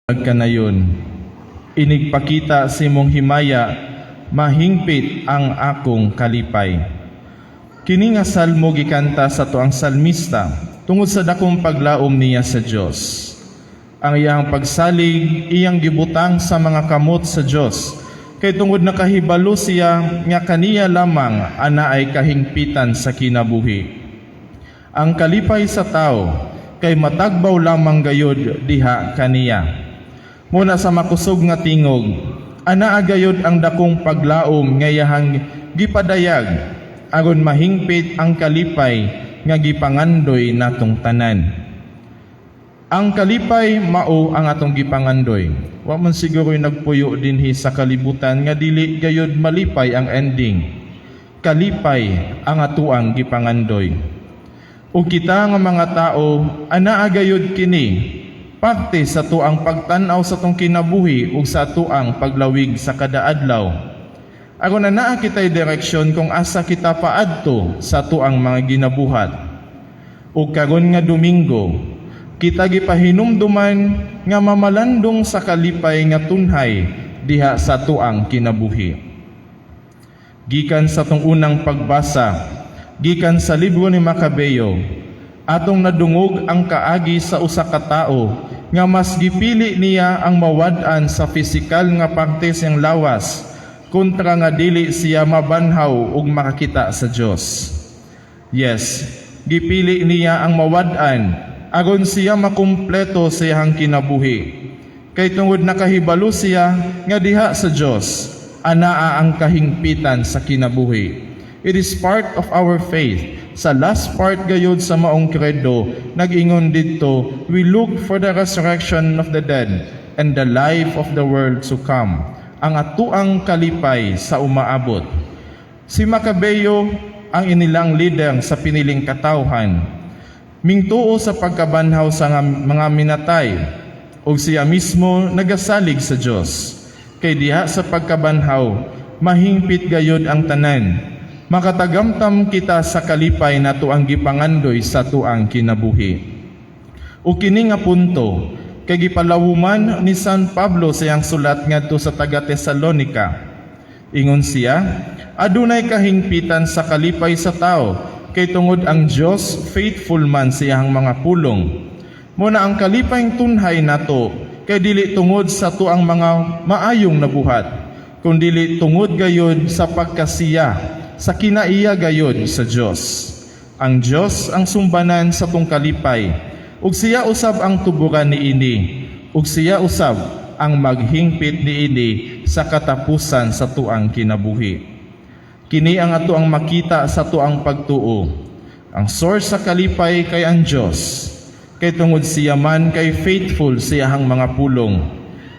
kanayon. Inigpakita si mong himaya, mahingpit ang akong kalipay. Kini nga salmo gikanta sa tuang salmista tungod sa dakong paglaom niya sa Dios. Ang iyang pagsalig iyang gibutang sa mga kamot sa Dios, kay tungod nakahibalo siya nga kaniya lamang ana ay kahingpitan sa kinabuhi. Ang kalipay sa tao kay matagbaw lamang gayud diha kaniya. Muna sa makusog nga tingog, ana agayod ang dakong paglaom nga iyahang gipadayag, aron mahingpit ang kalipay nga gipangandoy natong tanan. Ang kalipay mao ang atong gipangandoy. Wa man siguro nagpuyo dinhi sa kalibutan nga dili gayud malipay ang ending. Kalipay ang atuang gipangandoy. Ug kita nga mga tao, ana agayod kini parte sa tuang pagtan-aw sa tong kinabuhi ug sa tuang paglawig sa kada adlaw. Aron na naa kitay direksyon kung asa kita paadto sa tuang mga ginabuhat. Ug karon nga Domingo, kita gipahinumduman nga mamalandong sa kalipay nga tunhay diha sa tuang kinabuhi. Gikan sa tong unang pagbasa, gikan sa libro ni Makabeo, atong nadungog ang kaagi sa usa ka tawo nga mas gipili niya ang mawad-an sa pisikal nga parte siyang lawas kontra nga dili siya mabanhaw ug makakita sa Dios. Yes, gipili niya ang mawad-an aron siya makumpleto sa iyang kinabuhi. Kay tungod nakahibalo siya nga diha sa Dios anaa ang kahingpitan sa kinabuhi. It is part of our faith. Sa last part gayud sa maong credo, nag-ingon dito, we look for the resurrection of the dead and the life of the world to come. Ang atuang kalipay sa umaabot. Si Makabeo ang inilang leader sa piniling katawhan. Mingtuo sa pagkabanhaw sa mga minatay, ug siya mismo nagasalig sa Dios. Kay diha sa pagkabanhaw, mahingpit gayud ang tanan. Makatagamtam kita sa kalipay na tuang gipangandoy sa tuang kinabuhi. O kini nga punto, kay gipalawuman ni San Pablo sa iyang sulat ngadto sa taga Tesalonica. Ingon siya, adunay kahingpitan sa kalipay sa tao, kay tungod ang Dios faithful man sa iyang mga pulong. Muna ang kalipayng tunhay nato, kay dili tungod sa tuang mga maayong nabuhat, kundi dili tungod gayud sa pagkasiya sa kinaiya gayod sa Dios. Ang Dios ang sumbanan sa tong kalipay, ug siya usab ang tuburan niini, ug siya usab ang maghingpit niini sa katapusan sa tuang kinabuhi. Kini ang ato ang makita sa tuang pagtuo. Ang source sa kalipay kay ang Dios, kay tungod siya man kay faithful sa iyang mga pulong.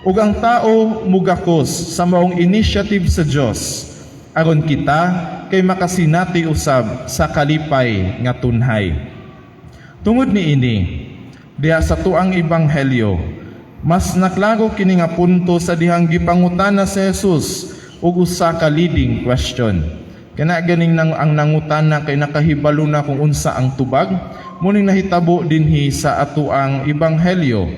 Ug ang tao mugakos sa maong initiative sa Dios, aron kita kay makasinati usab sa kalipay nga tunhay. Tungod niini, diha sa tuang ebanghelyo, mas naklaro kini nga punto sa dihang gipangutana si Jesus ug usa ka leading question. Kana ganing ang nangutana kay nakahibalo na kung unsa ang tubag, muning nahitabo dinhi sa atuang ebanghelyo.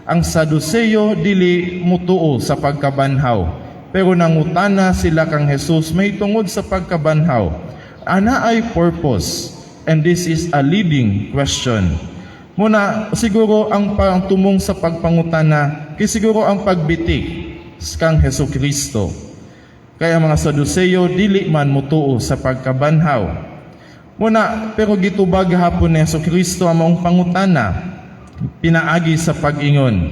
Ang Saduceo dili mutuo sa pagkabanhaw, pero nangutana sila kang Jesus may tungod sa pagkabanhaw. Ana ay purpose, and this is a leading question. Muna, siguro ang tumong sa pagpangutana, kay siguro ang pagbitik kang Jesucristo. Kaya mga Saduceo, dili man mutuo sa pagkabanhaw. Muna, pero gitubag hapon ni Jesucristo ang maong pangutana, pinaagi sa pag-ingon.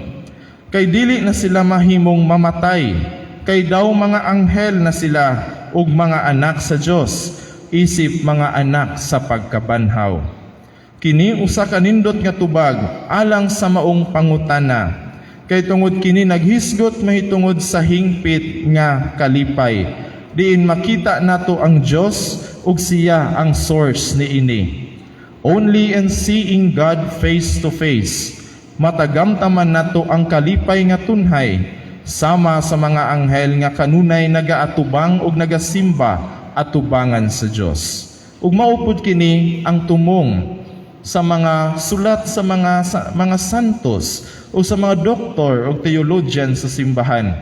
Kay dili na sila mahimong mamatay, kay daw mga anghel na sila ug mga anak sa Dios, isip mga anak sa pagkabanhaw. Kini usa ka nindot nga tubag alang sa maong pangutana, kay tungod kini naghisgot mahitungod sa hingpit nga kalipay. Diin makita nato ang Dios ug siya ang source niini. Only in seeing God face to face, matagamtaman nato ang kalipay nga tunhay, sama sa mga anghel nga kanunay nagaatubang ug nagasimba atubangan sa Dios. Ug maupod kini ang tumong sa mga sulat sa mga santos o sa mga doktor o theologian sa simbahan.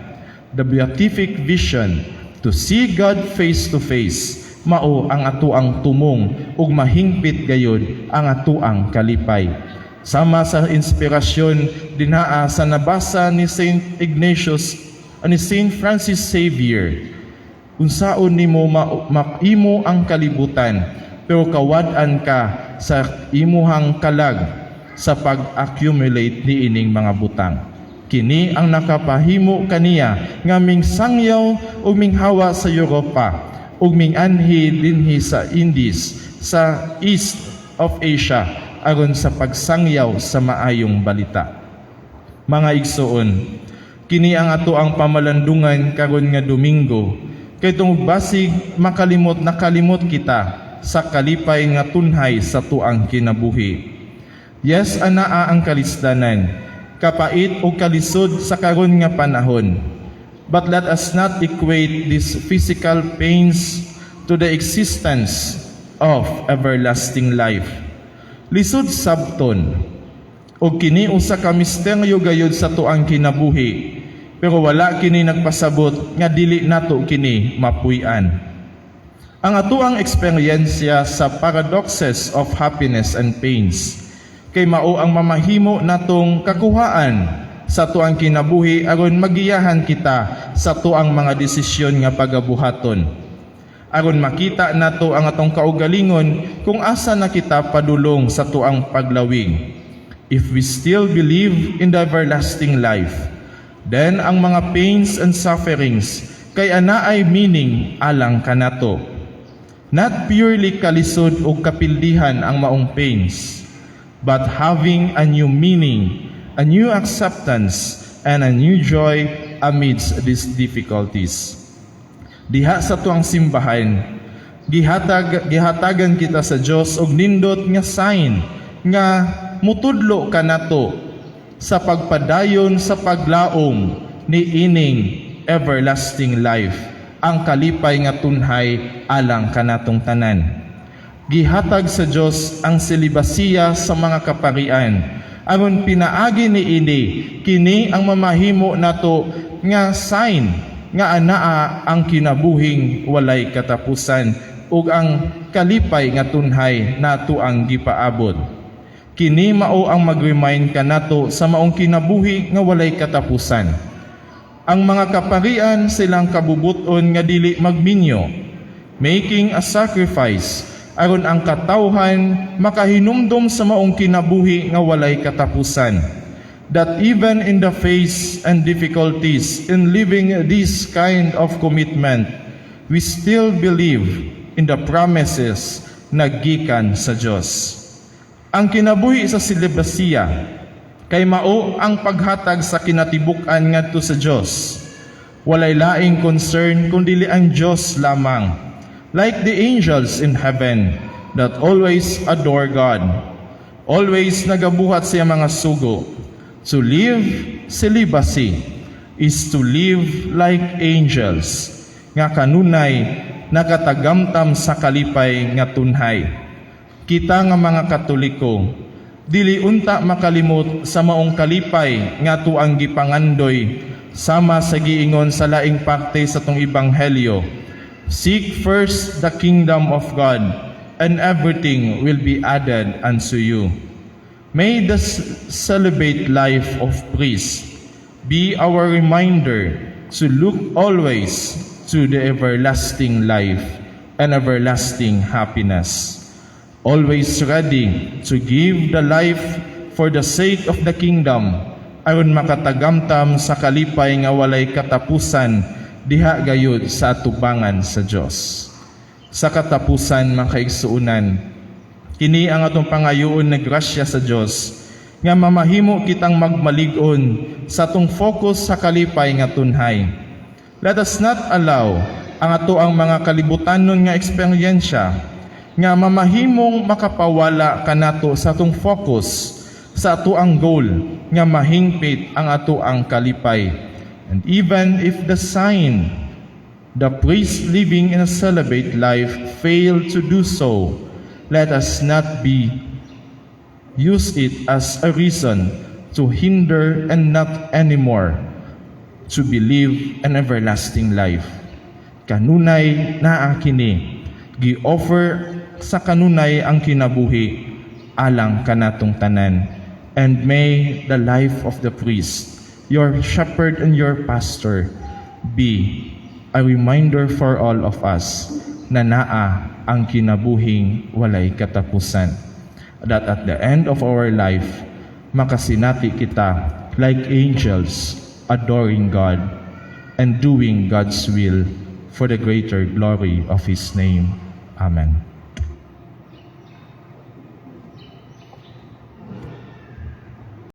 The beatific vision to see God face to face mao ang atuang tumong ug mahingpit gayud ang atuang kalipay. Sama sa inspirasyon dinaa sa nabasa ni Saint Ignatius ni Saint Francis Xavier, unsaon nimo maimo ang kalibutan pero kawad-an ka sa imuhang kalag sa pag-accumulate ni ining mga butang. Kini ang nakapahimo kaniya nga mingsangyaw ug minghawa sa Europa ug minganhi dinhi sa Indies sa East of Asia aron sa pagsangyaw sa maayong balita. Mga igsoon, kini ang ato ang pamalandungan karon nga Domingo kay tungod basig nakalimot kita sa kalipay nga tunhay sa tuang kinabuhi. Yes, anaa ang kalisdanan, kapait o kalisod sa karon nga panahon. But let us not equate these physical pains to the existence of everlasting life. Lisod sabton, o kini usa ka misteryo gayud sa tuang kinabuhi, pero wala kini nagpasabot nga dili nato kini mapuy-an. Ang atuang eksperyensya sa paradoxes of happiness and pains kay mao ang mamahimo natong kakuhaan sa tuang kinabuhi aron magiyahan kita sa tuang mga desisyon nga pagabuhaton. Aron makita nato ang atong kaugalingon kung asa na kita padulong sa tuang paglawig. If we still believe in the everlasting life, then ang mga pains and sufferings kay ana ay meaning alang kanato. Not purely kalisod o kapildihan ang maong pains, but having a new meaning, a new acceptance, and a new joy amidst these difficulties. Diha sa tuang simbahan, gihatagan kita sa Dios og nindot nga sign nga mutudlo kanato sa pagpadayon sa paglaom ni ining everlasting life, ang kalipay nga tunhay alang kanatong tanan. Gihatag sa Dios ang selibasiya sa mga kaparian aron pinaagi ni ini kini ang mamahimo nato nga sign nga anaa ang kinabuhing walay katapusan ug ang kalipay nga tunhay nato ang gipaabot. Kini mao ang mag-remind kanato sa maong kinabuhi nga walay katapusan. Ang mga kaparian silang kabubuton nga dili magminyo, making a sacrifice aron ang katawhan makahinumdom sa maong kinabuhi nga walay katapusan. That even in the face and difficulties in living this kind of commitment, we still believe in the promises na gikan sa Dios. Ang kinabuhi sa selebasya kay mao ang paghatag sa kinatibuk-an ngadto sa Dios. Walay laing concern kundi ang Dios lamang. Like the angels in heaven that always adore God, always nagabuhat siya mga sugo. To live celibacy is to live like angels, nga kanunay nakatagamtam sa kalipay nga tunhay. Kita nga mga Katoliko, dili unta makalimot sa maong kalipay nga tuang gipangandoy sama sa giingon sa laing parte sa tong ebanghelyo. Seek first the kingdom of God, and everything will be added unto you. May the celibate life of priests be our reminder to look always to the everlasting life and everlasting happiness. Always ready to give the life for the sake of the kingdom, aron makatagamtam sa kalipay nga walay katapusan diha gayud sa atubangan sa Dios. Sa katapusan, mga kaigsuunan, kini ang atong pangayoon na grasya sa Dios nga mamahimo kitang magmalig-on sa atong focus sa kalipay nga tunhay. Let us not allow ang ato ang mga kalibutanon nga eksperyensya nga mamahimong makapawala kanato sa atong focus sa ato ang goal nga mahingpit ang ato ang kalipay. And even if the sign, the priest living in a celibate life, fail to do so, let us not be use it as a reason to hinder and not anymore to believe an everlasting life. Kanunay naa kini, gi-offer sa kanunay ang kinabuhi alang kanatong tanan. And may the life of the priest, your shepherd and your pastor, be a reminder for all of us na naa ang kinabuhing walay katapusan. That at the end of our life, makasinati kita like angels, adoring God and doing God's will for the greater glory of His name. Amen.